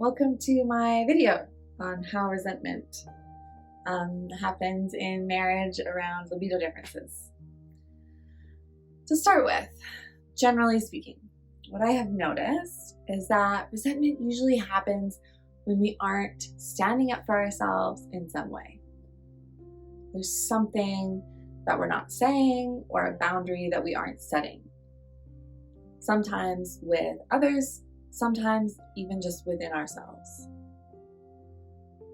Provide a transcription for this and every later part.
Welcome to my video on how resentment happens in marriage around libido differences. To start with, generally speaking, what I have noticed is that resentment usually happens when we aren't standing up for ourselves in some way. There's something that we're not saying or a boundary that we aren't setting. Sometimes with others, sometimes even just within ourselves.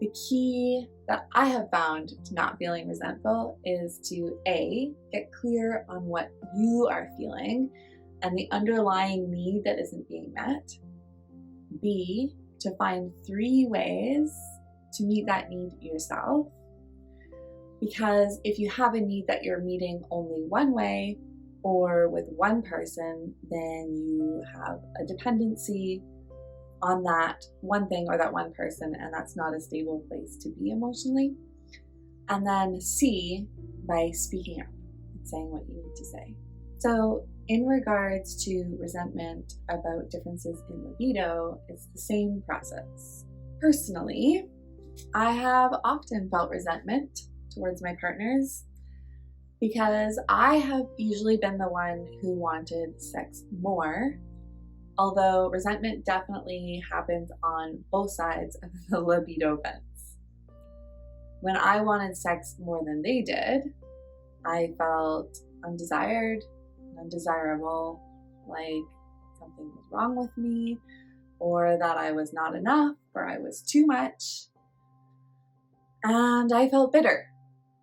The key that I have found to not feeling resentful is to A, get clear on what you are feeling and the underlying need that isn't being met. B, to find 3 ways to meet that need yourself. Because if you have a need that you're meeting only one way, or with one person, then you have a dependency on that one thing or that one person, and that's not a stable place to be emotionally. And then C, by speaking up and saying what you need to say. So in regards to resentment about differences in libido, it's the same process. Personally, I have often felt resentment towards my partners because I have usually been the one who wanted sex more, although resentment definitely happens on both sides of the libido fence. When I wanted sex more than they did, I felt undesired, undesirable, like something was wrong with me, or that I was not enough, or I was too much. And I felt bitter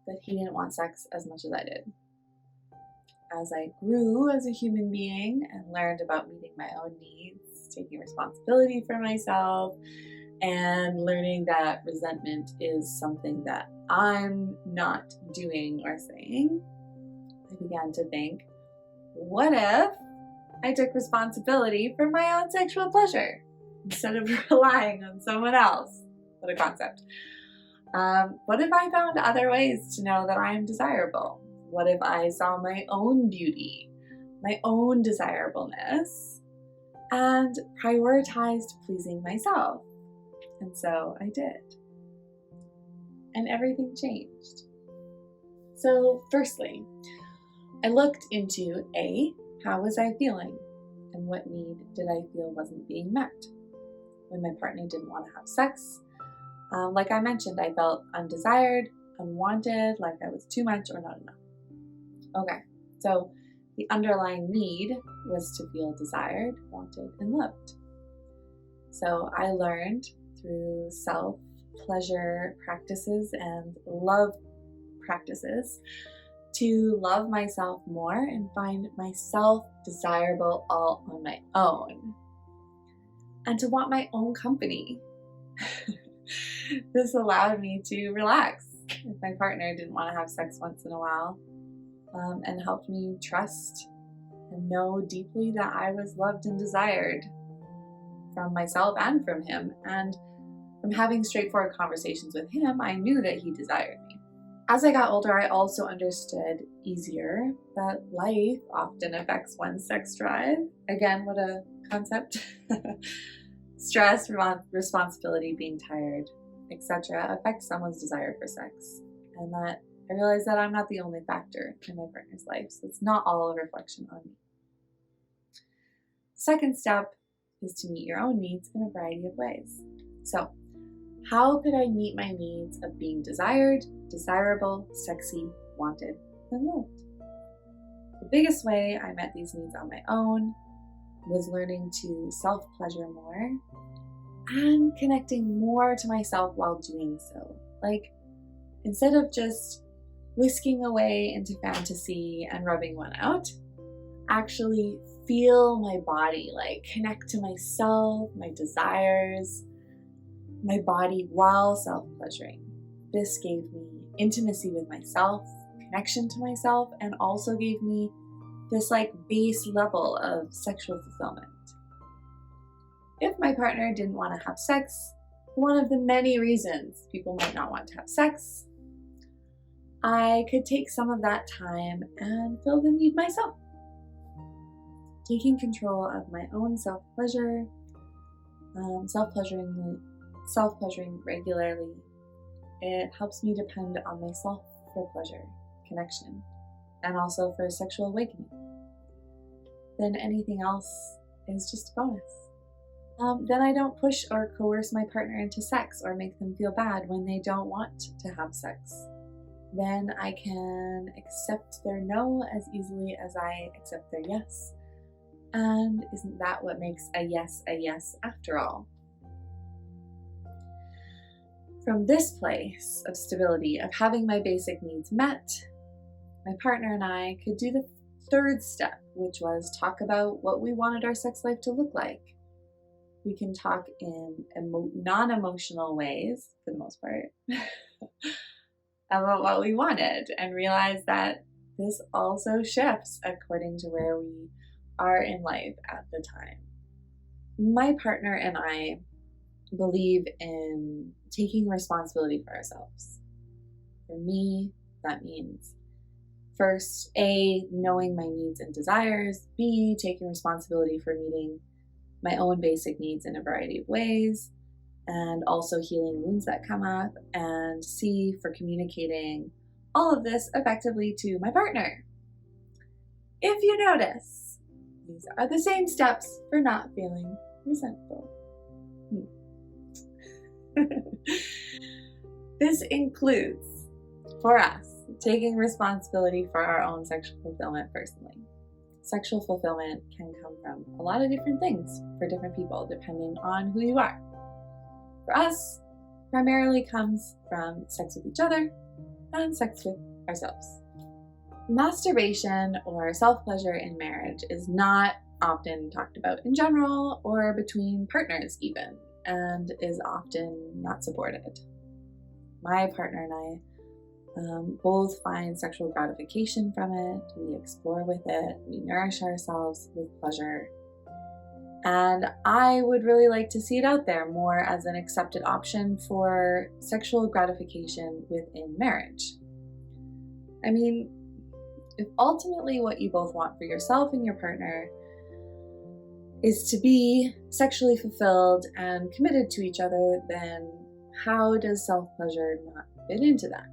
that he didn't want sex as much as I did. As I grew as a human being and learned about meeting my own needs, taking responsibility for myself, and learning that resentment is something that I'm not doing or saying, I began to think, what if I took responsibility for my own sexual pleasure instead of relying on someone else? What a concept. What if I found other ways to know that I am desirable? What if I saw my own beauty, my own desirableness, and prioritized pleasing myself? And so I did. And everything changed. So firstly, I looked into A, how was I feeling? And what need did I feel wasn't being met? When my partner didn't want to have sex, like I mentioned, I felt undesired, unwanted, like I was too much or not enough. Okay, so the underlying need was to feel desired, wanted, and loved. So I learned through self-pleasure practices and love practices to love myself more and find myself desirable all on my own. And to want my own company. This allowed me to relax if my partner didn't want to have sex once in a while, and helped me trust and know deeply that I was loved and desired from myself and from him. And from having straightforward conversations with him, I knew that he desired me. As I got older, I also understood easier that life often affects one's sex drive. Again, what a concept. Stress, responsibility, being tired, etc. affects someone's desire for sex. And that I realized that I'm not the only factor in my partner's life, so it's not all a reflection on me. Second step is to meet your own needs in a variety of ways. So, how could I meet my needs of being desired, desirable, sexy, wanted, and loved? The biggest way I met these needs on my own was learning to self-pleasure more and connecting more to myself while doing so. Like, instead of just whisking away into fantasy and rubbing one out, actually feel my body, like connect to myself, my desires, my body while self-pleasuring. This gave me intimacy with myself, connection to myself, and also gave me this like base level of sexual fulfillment. If my partner didn't want to have sex, one of the many reasons people might not want to have sex, I could take some of that time and fill the need myself. Taking control of my own self-pleasure, self-pleasuring regularly, it helps me depend on myself for pleasure, connection, and also for sexual awakening. Then anything else is just a bonus. Then I don't push or coerce my partner into sex or make them feel bad when they don't want to have sex. Then I can accept their no as easily as I accept their yes. And isn't that what makes a yes after all? From this place of stability, of having my basic needs met, my partner and I could do the third step, which was talk about what we wanted our sex life to look like. We can talk in non-emotional ways, for the most part, about what we wanted and realize that this also shifts according to where we are in life at the time. My partner and I believe in taking responsibility for ourselves. For me, that means first, A, knowing my needs and desires, B, taking responsibility for meeting my own basic needs in a variety of ways, and also healing wounds that come up, and C, for communicating all of this effectively to my partner. If you notice, these are the same steps for not feeling resentful. This includes, for us, taking responsibility for our own sexual fulfillment personally. Sexual fulfillment can come from a lot of different things for different people, depending on who you are. For us, primarily comes from sex with each other and sex with ourselves. Masturbation or self-pleasure in marriage is not often talked about in general or between partners even, and is often not supported. My partner and I both find sexual gratification from it, we explore with it, we nourish ourselves with pleasure. And I would really like to see it out there more as an accepted option for sexual gratification within marriage. I mean, if ultimately what you both want for yourself and your partner is to be sexually fulfilled and committed to each other, then how does self-pleasure not fit into that?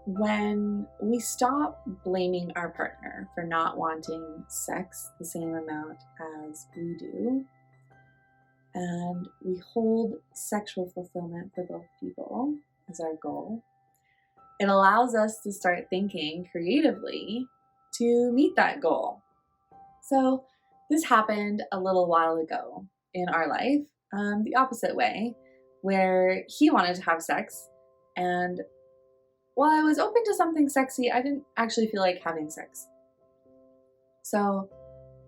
When we stop blaming our partner for not wanting sex the same amount as we do, and we hold sexual fulfillment for both people as our goal, it allows us to start thinking creatively to meet that goal. So this happened a little while ago in our life, the opposite way, where he wanted to have sex, and while I was open to something sexy, I didn't actually feel like having sex. So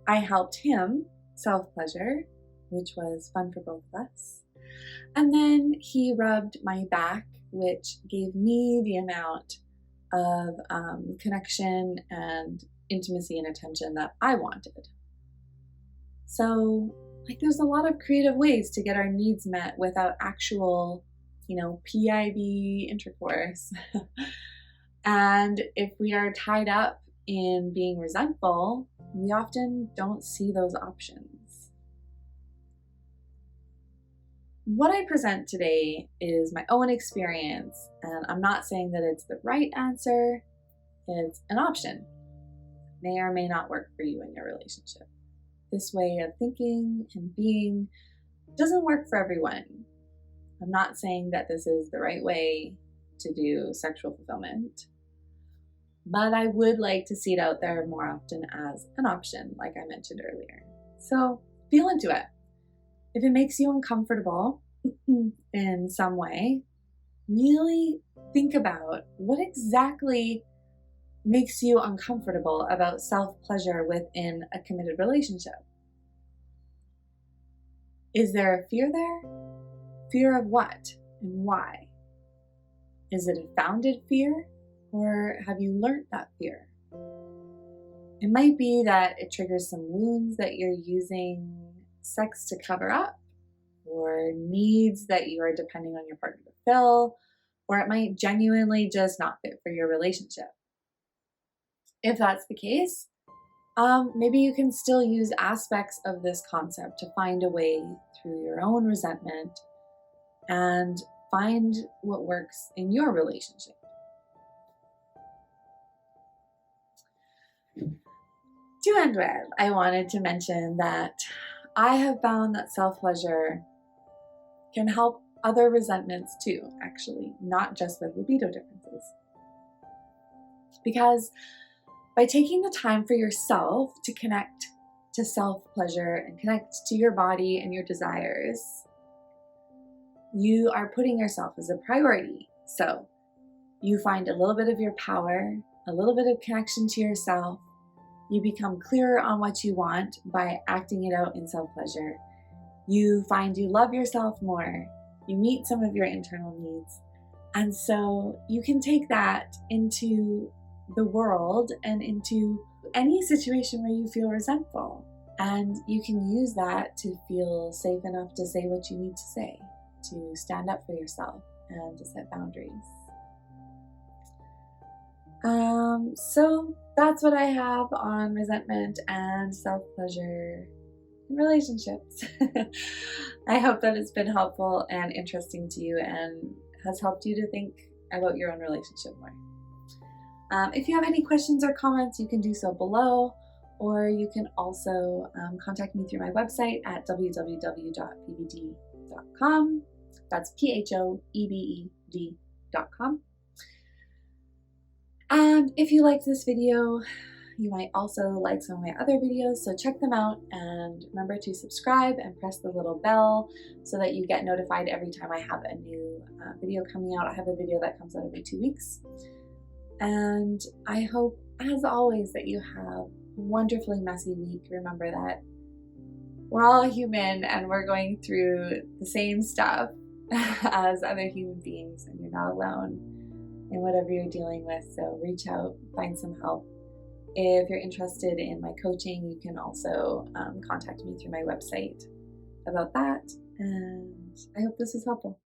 I helped him self-pleasure, which was fun for both of us. And then he rubbed my back, which gave me the amount of connection and intimacy and attention that I wanted. So, there's a lot of creative ways to get our needs met without actual PIV intercourse. And if we are tied up in being resentful, we often don't see those options. What I present today is my own experience, and I'm not saying that it's the right answer. It's an option. May or may not work for you in your relationship. This way of thinking and being doesn't work for everyone. I'm not saying that this is the right way to do sexual fulfillment, but I would like to see it out there more often as an option, like I mentioned earlier. So feel into it. If it makes you uncomfortable in some way, really think about what exactly makes you uncomfortable about self-pleasure within a committed relationship. Is there a fear there? Fear of what and why? Is it a founded fear, or have you learned that fear? It might be that it triggers some wounds that you're using sex to cover up, or needs that you are depending on your partner to fill, or it might genuinely just not fit for your relationship. If that's the case, maybe you can still use aspects of this concept to find a way through your own resentment and find what works in your relationship. To end with, I wanted to mention that I have found that self-pleasure can help other resentments too, actually, not just with libido differences. Because by taking the time for yourself to connect to self-pleasure and connect to your body and your desires, you are putting yourself as a priority. So you find a little bit of your power, a little bit of connection to yourself. You become clearer on what you want by acting it out in self-pleasure. You find you love yourself more. You meet some of your internal needs. And so you can take that into the world and into any situation where you feel resentful. And you can use that to feel safe enough to say what you need to say, to stand up for yourself and to set boundaries. So that's what I have on resentment and self-pleasure in relationships. I hope that it's been helpful and interesting to you and has helped you to think about your own relationship more. If you have any questions or comments, you can do so below, or you can also contact me through my website at www.phoebed.com. That's PHOEBED.com. And if you liked this video, you might also like some of my other videos, so check them out and remember to subscribe and press the little bell so that you get notified every time I have a new video coming out. I have a video that comes out every 2 weeks. And I hope, as always, that you have a wonderfully messy week. Remember that we're all human and we're going through the same stuff as other human beings, and you're not alone in whatever you're dealing with. So reach out, find some help. If you're interested in my coaching, you can also contact me through my website about that. And I hope this was helpful.